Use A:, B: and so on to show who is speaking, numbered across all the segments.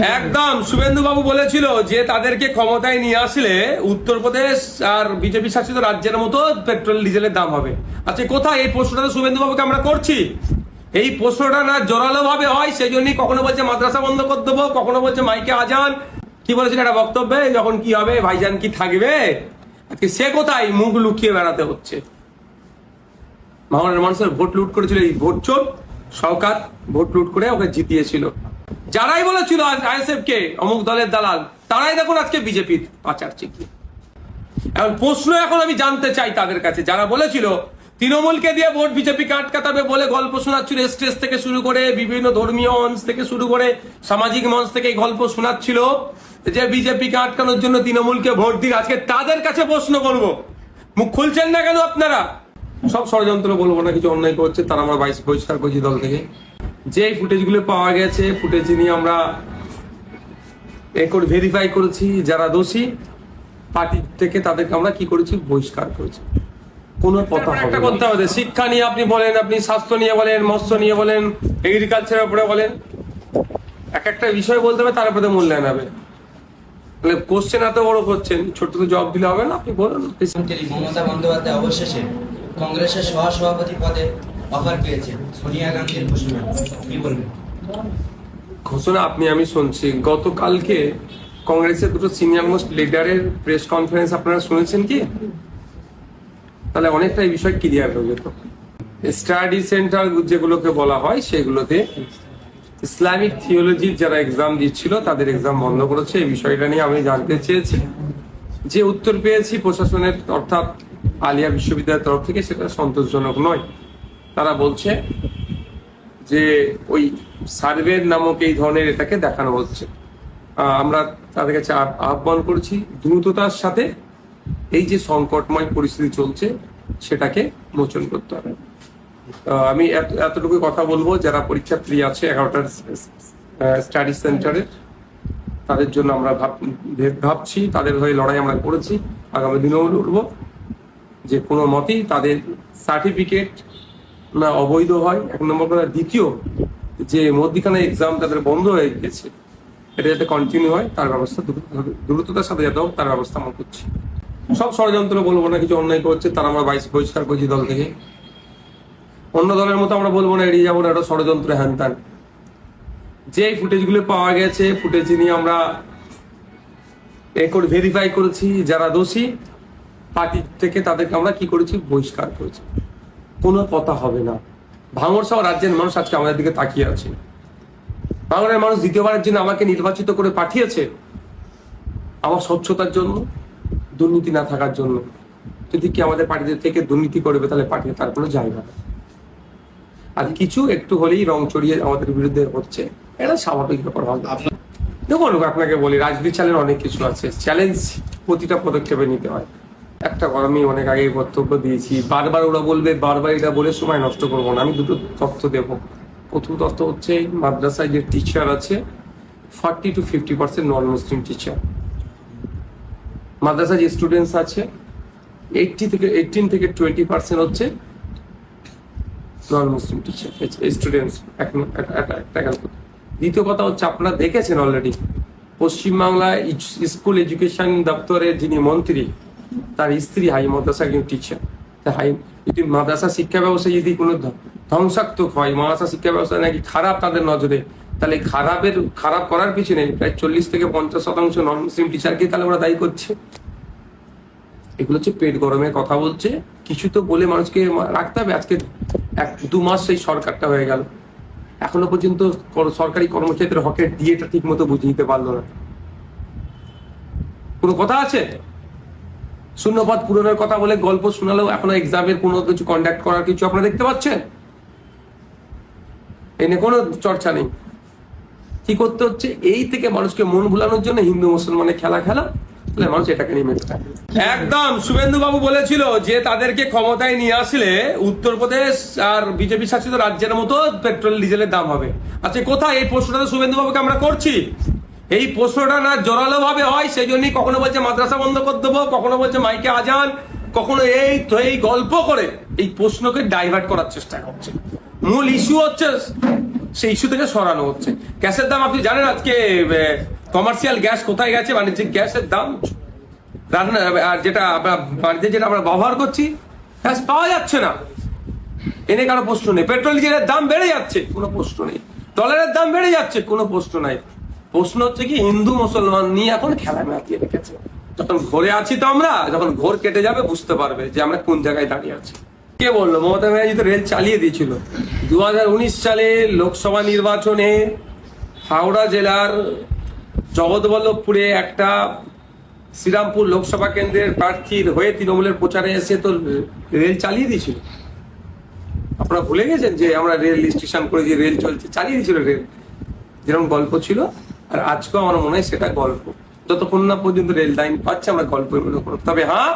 A: একদম শুভেন্দু বাবু বলেছিল যে তাদেরকে ক্ষমতায় নিয়ে আসলে উত্তরপ্রদেশ আর বিজেপি শাসিত রাজ্যের মতো পেট্রোল ডিজেলের দাম হবে। আচ্ছা, কোথায় এই প্রশ্নটা তো শুভেন্দু বাবুকে আমরা করছি। এই প্রশ্নটা না জোরালো ভাবে হয়, সেই জন্যই কখনো বলছে মাদ্রাসা বন্ধ করে দেবো, কখনো বলছে মাইকে আজান। কি বলেছিল একটা বক্তব্যে, যখন কি হবে ভাইজান কি থাকবে, আজকে সে কোথায় মুখ লুকিয়ে বেড়াতে হচ্ছে। ভাঙনের মানুষের ভোট লুট করেছিল এই ভোট চোর শওকত, ভোট লুট করে ওকে জিতিয়েছিল। যারাই বলেছিল আইএসএফ কে অমুক দলের দালাল, তারাই দেখুন আজকে বিজেপির পাচার চিকি। এখন প্রশ্ন এখন আমি জানতে চাই তাদের কাছে, যারা বলেছিল তৃণমূলকে দিয়ে ভোট বিজেপিকে আটকাতে বলে গল্প শোনাচ্ছিল, স্টেজ থেকে শুরু করে বিভিন্ন ধর্মীয় মঞ্চ থেকে শুরু করে সামাজিক মঞ্চ থেকে গল্প শোনাচ্ছিল যে বিজেপিকে আটকানোর জন্য তৃণমূলকে ভোট দিন। আজকে তাদের কাছে প্রশ্ন করব, মুখ খুলছেন না কেন আপনারা? সব ষড়যন্ত্র বলবো না, কিছু অন্যায় করছে তারা, আমরা বহিষ্কার করছি দল থেকে। যে ফুটেজগুলো পাওয়া গেছে, ফুটেজ নিয়ে আমরা ভেরিফাই করেছি, যারা দোষী পার্টি থেকে তাদেরকে আমরা কি করেছি, বহিষ্কার করেছি। কোনো কথা একটা করতে হবে, শিক্ষা নিয়ে আপনি বলেন, আপনি স্বাস্থ্য নিয়ে বলেন, মৎস্য নিয়ে বলেন, এগ্রিকালচারের উপরে বলেন, এক একটা বিষয় বলতে হবে, তার উপরে মূল্যায়ন হবে। তাহলে কোশ্চেন এত বড় করছেন, ছোট ছোট জবাব দিলে হবে না। আপনি বলুন।
B: মমতা বন্দ্যোপাধ্যায় অবশেষে কংগ্রেসের সহসভাপতি পদে অফার পেয়েছে, সোনিয়া গান্ধীর ঘোষণা, কি বলবেন?
A: ঘোষণা আমি শুনছি। গতকালকে কংগ্রেসের দুটো সিনিয়র মোস্ট লিডারের প্রেস কনফারেন্স আপনারা শুনেছেন কি? তাহলে অনেকটা এই বিষয় ক্লিয়ার হয়ে যেত। স্টাডি সেন্টার যেগুলোকে বলা হয়, সেগুলোতে ইসলামিক থিওলজির যারা এক্সাম দিচ্ছিল তাদের এক্সাম বন্ধ করেছে। এই বিষয়টা নিয়ে আমি জানতে চেয়েছি, যে উত্তর পেয়েছি প্রশাসনের অর্থাৎ আলিয়া বিশ্ববিদ্যালয়ের তরফ থেকে, সেটা সন্তোষজনক নয়। তারা বলছে যে ওই সার্ভের নামক এই ধরনের এটাকে দেখানো হচ্ছে। আমরা তাদের কাছে আহ্বান করছি দ্রুততার সাথে এই যে সংকটময় পরিস্থিতি চলছে সেটাকে মোচন করতে হবে। আমি এতটুকু কথা বলবো, যারা পরীক্ষার্থী আছে 11টার স্টাডি সেন্টারে, তাদের জন্য আমরা ভাবছি, তাদের হয়ে লড়াই আমরা করেছি, আগামী দিনেও লড়বো, যে কোনো মতেই তাদের সার্টিফিকেট না অবৈধ হয়, এক নম্বর কথা। দ্বিতীয়, যে মধ্যিখানে এক্সাম তাদের বন্ধ হয়ে গেছে, এটা যাতে কন্টিনিউ হয় তার ব্যবস্থা দ্রুততার সাথে যাতে হোক তার ব্যবস্থা আমরা করছি। সব ষড়যন্ত্র বলবো না, কিছু অন্যায় করছে তারা, আমরা বহিষ্কার করছি দল থেকে। অন্য দলের মতো আমরা বলবো না এড়িয়ে যাবো না, এটা ষড়যন্ত্র হ্যান ত্যান। যে ফুটেজগুলো পাওয়া গেছে, ফুটেজ নিয়ে আমরা ভেরিফাই করেছি, যারা দোষী পার্টি থেকে তাদেরকে আমরা কি করেছি, বহিষ্কার করেছি। কোনো কথা হবে না। ভাঙড় সহ রাজ্যের মানুষ আজকে আমাদের দিকে তাকিয়ে আছে। ভাঙড়ের মানুষ দ্বিতীয়বারের জন্য আমাকে নির্বাচিত করে পাঠিয়েছে আমার স্বচ্ছতার জন্য, দুর্নীতি না থাকার জন্য। যদি কি আমাদের পার্টিদের থেকে দুর্নীতি করবে, তাহলে পার্টিতে তার কোনো জায়গা নেই। আর কিছু একটু হলেই রং চড়িয়ে আমাদের বিরুদ্ধে হচ্ছে, এটা স্বাভাবিক ব্যাপার হবে। দেখুন, আপনাকে বলি, রাজনীতি চ্যালেঞ্জ অনেক কিছু আছে, চ্যালেঞ্জ প্রতিটা পদক্ষেপে নিতে হয়। একটা আমি অনেক আগে বক্তব্য দিয়েছি, বারবার ওরা বলবে, বারবার এটা বলে সময় নষ্ট করবো না। আমি দুটো তথ্য দেব। প্রথম তথ্য হচ্ছে, মাদ্রাসায় যে টিচার আছে 40 to 50% নন মুসলিম টিচার। মাদ্রাসায় যে স্টুডেন্টস আছে 18 থেকে 20% হচ্ছে নন মুসলিম টিচার স্টুডেন্টস। দ্বিতীয় কথা হচ্ছে, আপনারা দেখেছেন অলরেডি পশ্চিমবাংলায় স্কুল এডুকেশন দপ্তরের যিনি মন্ত্রী, তার স্ত্রী হাই মাদ্রাসা একজন টিচার। যদি মাদ্রাসা শিক্ষা ব্যবস্থা যদি কোনো ধ্বংসাত্মক হয়, মাদ্রাসা শিক্ষা ব্যবস্থা নাকি খারাপ তাদের নজরে, তাহলে খারাপ করার পিছনে প্রায় 40 থেকে 50% নন মুসলিম টিচারকে তাহলে ওরা দায়ী করছে। এগুলো হচ্ছে পেট গরমে কথা বলছে, কিছু তো বলে মানুষকে রাখতে হবে। আজকে 1-2 মাস সেই সরকারটা হয়ে গেল, এখনো পর্যন্ত সরকারি কর্মচারীদের হকের ডিএটা ঠিক মতো বুঝে নিতে পারলো না। কোনো কথা আছে? শূন্যপদ পূরণের কথা বলে গল্প শোনালেও এখনো এক্সামের কোনো কিছু কন্ডাক্ট করার কিছু আপনারা দেখতে পাচ্ছেন? এই নিয়ে কোনো চর্চা নেই। কি করতে হচ্ছে, এই থেকে মানুষকে মন ভুলানোর জন্য হিন্দু মুসলমানের খেলা, তাহলে মানুষ এটাকে নিয়ে মেতে থাকে। একদম শুভেন্দু বাবু বলেছিল যে তাদেরকে ক্ষমতায় নিয়ে আসলে উত্তরপ্রদেশ আর বিজেপি শাসিত রাজ্যের মতো পেট্রোল ডিজেলের দাম হবে। আচ্ছা, কোথায় এই প্রশ্নটা তো শুভেন্দু বাবুকে আমরা করছি। এই প্রশ্নটা না জোরালো ভাবে হয়, সেই জন্যই কখনো বলছে মাদ্রাসা বন্ধ করে দেবো, কখনো বলছে মাইকে আজান, কখনো এই গল্প করে এই প্রশ্নকে ডাইভার্ট করার চেষ্টা করছে। মূল ইস্যু হচ্ছে সেই ইস্যু থেকে সরানো হচ্ছে। গ্যাসের দাম আপনি জানেন আজকে কমার্শিয়াল গ্যাস কোথায় গেছে, বাণিজ্যিক গ্যাসের দাম রান্না আর যেটা বাড়িতে যেটা আমরা ব্যবহার করছি গ্যাস পাওয়া যাচ্ছে না, এনে কারো প্রশ্ন নেই। পেট্রোল ডিজেলের দাম বেড়ে যাচ্ছে, কোনো প্রশ্ন নেই। ডলারের দাম বেড়ে যাচ্ছে, কোনো প্রশ্ন নাই। প্রশ্ন হচ্ছে কি হিন্দু মুসলমান নিয়ে এখন খেলা মাতিয়ে রেখেছে। যখন ঘরে আছি তো আমরা, যখন ঘোর কেটে যাবে বুঝতে পারবে যে আমরা কোন জায়গায় দাঁড়িয়ে আছি। কে বললো? মমতা ব্যানার্জি তো রেল চালিয়ে দিয়েছিল 2019 সালে লোকসভা নির্বাচনে। হাওড়া জেলার জগৎবল্লভপুরে একটা শ্রীরামপুর লোকসভা কেন্দ্রের প্রার্থীর হয়ে তৃণমূলের প্রচারে এসে তো রেল চালিয়ে দিয়েছিল। আপনারা ভুলে গেছেন যে আমরা রেল স্টেশন করে যে রেল চলছে, চালিয়ে দিয়েছিল রেল, যেরকম গল্প ছিল। আর আজকেও আমার মনে হয় সেটা গল্প, যতক্ষণ না পর্যন্ত রেল লাইন পাচ্ছে আমরা গল্পের মনে করব। তবে হ্যাঁ,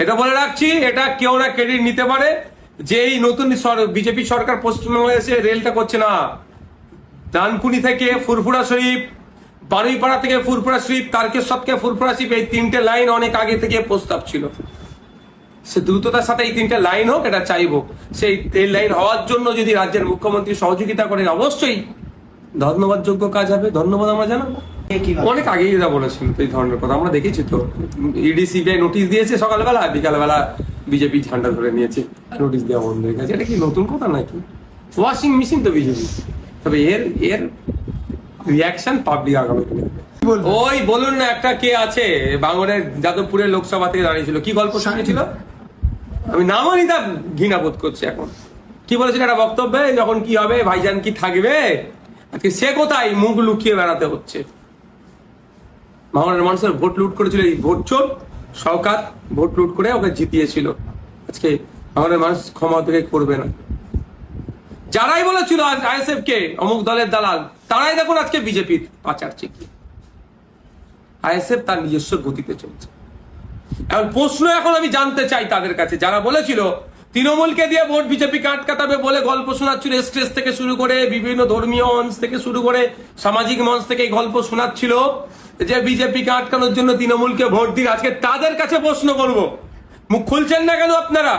A: এটা বলে রাখছি, এটা কেউ না ক্রেডিট নিতে পারে যে এই নতুন বিজেপি সরকার পশ্চিমবঙ্গে এসে রেলটা করছে না। ডানকুনি থেকে ফুরফুরা শরীফ, বারুইপাড়া থেকে ফুরফুরা শরীফ, তারকেশ্বর থেকে ফুরফুরা শরীফ, এই 3টে লাইন অনেক আগে থেকে প্রস্তাব ছিল। সে দ্রুততার সাথে এই 3টে লাইন হোক, এটা চাইবো। সেই রেল লাইন হওয়ার জন্য যদি রাজ্যের মুখ্যমন্ত্রী সহযোগিতা করেন, অবশ্যই ধন্যবাদযোগ্য কাজ হবে। ধন্যবাদ আমরা জানাবো। অনেক আগেই এরা বলেছিল এই ধরনের কথা, আমরা দেখেছি তো। ইডি সিবিআই নোটিশ দিয়েছে সকালবেলা, বিকালবেলা বিজেপি ঝান্ডা ধরে নিয়েছে, নোটিশ দেওয়া বন্ধ হয়ে গেছে। এটা কি নতুন কথা নাকি? ওয়াশিং মেশিন তো বিজেপি। তবে এর রিয়াকশন পাবলিক আগামী দিনে। ওই বলুন না, একটা কে আছে বাংলার যাদবপুরের লোকসভা থেকে দাঁড়িয়েছিল, কি গল্প শুনেছিল? আমি নামও নিতে ঘৃণা বোধ করছি এখন। কি বলেছিল একটা বক্তব্যে, যখন কি হবে, ভাইজান কি থাকবে, আজকে সে কোথায় মুখ লুকিয়ে বেড়াতে হচ্ছে। বাংলার মানুষের ভোট লুট করেছিল এই ভোট চোর শওকত, ভোট লুট করে ওকে জিতিয়েছিল। আজকে বাংলার মানুষ ক্ষমা থেকে করবে না। যারাই বলেছিল আইএসএফ কে অমুক দলের দালাল, তারাই দেখুন আজকে বিজেপির পাচার চিকি। আইএসএফ তার নিজস্ব গতিতে চলছে। এখন প্রশ্ন এখন আমি জানতে চাই তাদের কাছে, যারা বলেছিল তৃণমূলকে দিয়ে ভোট বিজেপিকে আটকাতাবে বলে গল্প শোনাচ্ছিল, স্টেজ থেকে শুরু করে বিভিন্ন ধর্মীয় মঞ্চ থেকে শুরু করে সামাজিক মঞ্চ থেকে এই গল্প শোনাচ্ছিল যে বিজেপিকে আটকানোর জন্য তৃণমূলকে ভোট দিন। আজকে তাদের কাছে প্রশ্ন করব, মুখ খুলছেন না কেন আপনারা?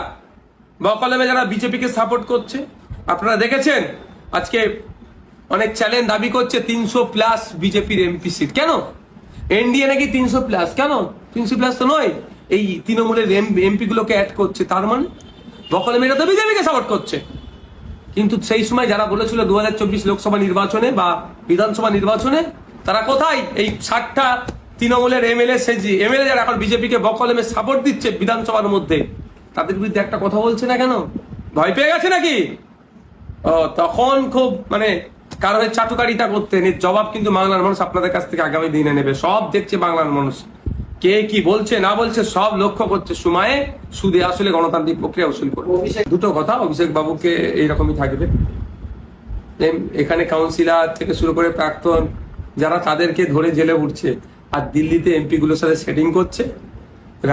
A: বকলমে যারা বিজেপিকে সাপোর্ট করছে, আপনারা দেখেছেন আজকে অনেক চ্যালেঞ্জ দাবি করছে 300+ বিজেপির এমপি সিট। কেন এনডিএ নাকি 300+? কেন 300+ তো নয়, এই তৃণমূলের এমপি গুলোকে অ্যাড করছে। তার মানে বকলমেরা তো বিজেপিকে সাপোর্ট করছে। কিন্তু সেই সময় যারা বলেছিল 2024 লোকসভা নির্বাচনে বা বিধানসভা নির্বাচনে, তারা কোথায়? এই 60টা তৃণমূলের এমএলএ যারা এখন বিজেপিকে বকলমে সাপোর্ট দিচ্ছে বিধানসভার মধ্যে, তাদের বিরুদ্ধে একটা কথা বলছে না কেন? ভয় পেয়ে গেছে নাকি? তখন খুব মানে কারণে চাটুকারিতা করতেন। এর জবাব কিন্তু বাংলার মানুষ আপনাদের কাছ থেকে আগামী দিনে নেবে। সব দেখছে বাংলার মানুষ, কে কি বলছে না বলছে সব লক্ষ্য করছে। সময়ে সুদে আসলে গণতান্ত্রিক প্রক্রিয়া উসুল করবে। দুটো কথা, অভিষেক বাবুকে এইরকমই থাকবে। এখানে কাউন্সিলর থেকে শুরু করে প্রাক্তন যারা, তাদেরকে ধরে জেলে উঠছে। আর দিল্লিতে এমপি গুলোর সাথে সেটিং করছে,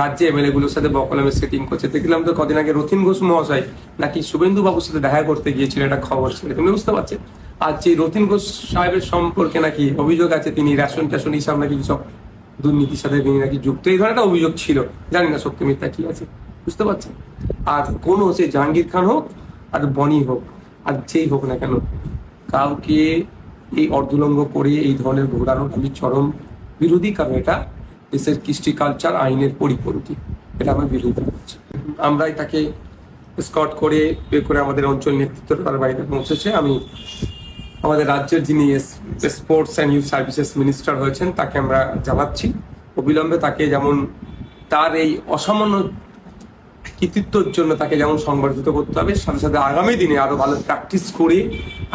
A: রাজ্যে এমএলএ গুলোর সাথে বকলমে সেটিং করছে। দেখলাম তো কদিন আগে রথীন ঘোষ মহাশয় নাকি শুভেন্দু বাবুর সাথে দেখা করতে গিয়েছিল, একটা খবর ছিল, তুমি বুঝতে পারছেন? আর যে রথীন ঘোষ সাহেবের সম্পর্কে নাকি অভিযোগ আছে তিনি রেশন টেশন হিসাব নাকি সব দুর্নীতির সাথে তিনি নাকি যুক্ত, এই ধরনের একটা অভিযোগ ছিল। জানি না সত্য মিথ্যা কি আছে, বুঝতে পারছেন? আর কোনো সে জাহাঙ্গীর খান হোক আর বনি হোক আর যেই হোক না কেন, কাউকে এই অর্ধলঙ্ঘ করে এই ধরনের ঘোরানোর আমি চরম বিরোধী। কারণ এটা দেশের কৃষ্টি কালচার আইনের পরিপন্থী, এটা আমার বিরোধিতা করছে। আমরাই তাকে স্কট করে বের করে আমাদের অঞ্চল নেতৃত্ব তার বাড়িতে পৌঁছেছে। আমি আমাদের রাজ্যের যিনি sports and youth services minister হয়েছেন তাকে আমরা জানাচ্ছি অবিলম্বে তাকে যেমন তার এই অসামান্য কৃতিত্বের জন্য তাকে যেমন সংবর্ধিত করতে হবে, সাথে সাথে আগামী দিনে আরো ভালো প্র্যাকটিস করে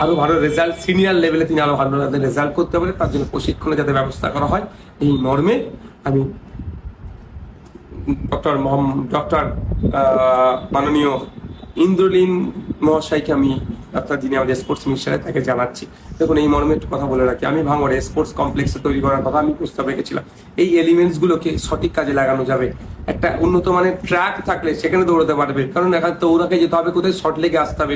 A: আরো ভালো রেজাল্ট, সিনিয়র লেভেলে তিনি আরো ভালো রেজাল্ট করতে পারে, তার জন্য প্রশিক্ষণে যাতে ব্যবস্থা করা হয়। এই মর্মে আমি ডক্টর মাননীয় ইন্দ্রলীন মহাশয়কে আমি অর্থাৎ যিনি আমাদের স্পোর্টস মিনিস্টার তাকে জানাচ্ছি। দেখুন এই মর্মে একটু কথা বলে রাখি, আমি ভাঙড়ে স্পোর্টস কমপ্লেক্স তৈরি করার কথা আমি প্রস্তাব রেখেছিলাম। এই এলিমেন্টস গুলোকে সঠিক কাজে লাগানো যাবে। একটা উন্নত মানের ট্র্যাক থাকলে সেখানে দৌড়াতে পারবে, কারণ এখন তো ওরাকে যেতে হবে কোথায়, শর্ট লেগে আসতে হবে।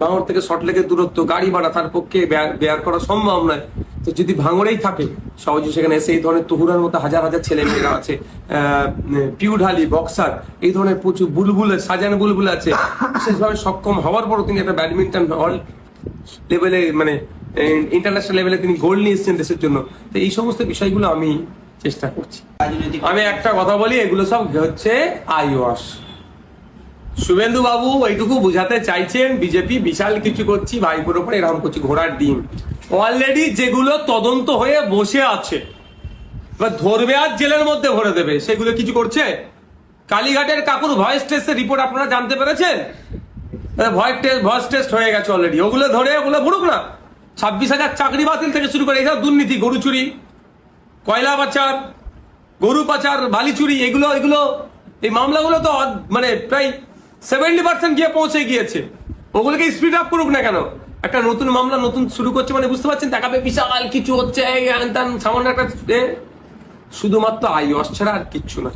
A: ভাঙড় থেকে শর্ট লেগের দূরত্ব, গাড়ি ভাড়া তার পক্ষে বেয়ার করা সম্ভব নয়। তো যদি ভাঙড়েই থাকে সহজে সেখানে এসে এই ধরনের তহুরার মতো হাজার হাজার ছেলে মেয়েরা আছে, পিউঢালি বক্সার, এই ধরনের প্রচুর বুলবুল সাজানো বুলবুল আছে, বিশেষভাবে সক্ষম হওয়ার পরও তিনি একটা ব্যাডমিন্টন হল লেভেলে মানে ইন্টারন্যাশনাল লেভেলে তিনি গোল্ড নিয়ে এসেছেন দেশের জন্য। তো এই সমস্ত বিষয়গুলো আমি চেষ্টা করছি।
B: রাজনৈতিক
A: আমি একটা কথা বলি, এগুলো সব হচ্ছে আই ওয়াশ। শুভেন্দু বাবু এইটুকু বুঝাতে চাইছেন বিজেপি বিশাল কিছু করছি, ভাইপোর ওপরে এরকম করছি, ঘোড়ার ডিম। অলরেডি যেগুলো তদন্ত হয়ে বসে আছে বা ধরবে আর জেলের মধ্যে ভরে দেবে, সেগুলো কিছু করছে? কালীঘাটের কাকুর ভয়েস টেস্টের রিপোর্ট আপনারা জানতে পেরেছেন? ভয়েস টেস্ট হয়ে গেছে অলরেডি, ওগুলো ধরে ওগুলো ভরুক না। 26,000 চাকরি বাতিল থেকে শুরু করে এইসব দুর্নীতি, গরু চুরি, কয়লা পাচার, গরু পাচার, বালি চুরি, এগুলো এই মামলাগুলো তো মানে প্রায় 70% গিয়ে পৌঁছে গিয়েছে। ওগুলোকে স্পিড আপ করুক না কেন? একটা নতুন মামলা নতুন শুরু করছে মানে বুঝতে পারছেন, দেখাবে বিশাল কিছু হচ্ছে, সামান্য একটা শুধুমাত্র আই ওয়াশ ছাড়া আর কিচ্ছু না।